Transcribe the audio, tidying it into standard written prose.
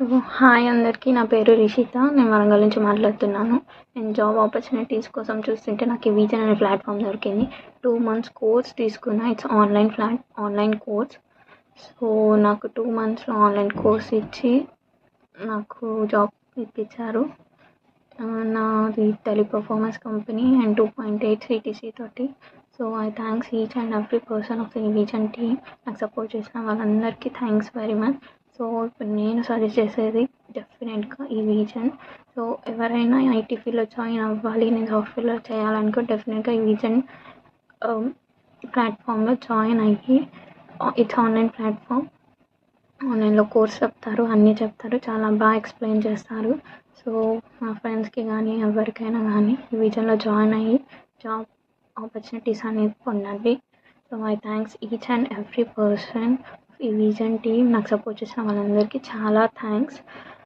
So hi అందరికీ, నా పేరు రిషిత. నేను వరంగల్ నుంచి మాట్లాడుతున్నాను. నేను జాబ్ ఆపర్చునిటీస్ కోసం చూస్తుంటే నాకు ఎవిజన్ అనే ప్లాట్ఫామ్ దొరికింది. 2 months కోర్స్ తీసుకున్నా. It's online course. సో నాకు 2 monthsలో ఆన్లైన్ కోర్స్ ఇచ్చి నాకు జాబ్ ఇప్పించారు. నాది టెలిపర్ఫార్మెన్స్ కంపెనీ అండ్ 2.8 CTC తోటి. So I thanks each and every person of the ఎవిజన్ team. నాకు సపోర్ట్ చేసిన వాళ్ళందరికీ థ్యాంక్స్ వెరీ మచ్. సో ఇప్పుడు నేను సజెస్ట్ చేసేది డెఫినెట్గా ఎవిజన్. సో ఎవరైనా ఐటీ ఫీల్డ్లో జాయిన్ అవ్వాలి, నేను సాఫ్ట్వేర్లో చేయాలనుకో డెఫినెట్గా ఎవిజన్ ప్లాట్ఫామ్లో జాయిన్ అయ్యి, ఇట్స్ ఆన్లైన్ ప్లాట్ఫామ్. ఆన్లైన్లో కోర్స్ చెప్తారు, అన్నీ చెప్తారు, చాలా బాగా ఎక్స్ప్లెయిన్ చేస్తారు. సో మా ఫ్రెండ్స్కి కానీ ఎవరికైనా కానీ ఎవిజన్లో జాయిన్ అయ్యి జాబ్ ఆపర్చునిటీస్ అనేది పొందండి. So I thanks each and every person ఎవిజన్ team. నాకు సపోర్ట్ చేసిన వాళ్ళందరికీ చాలా థ్యాంక్స్.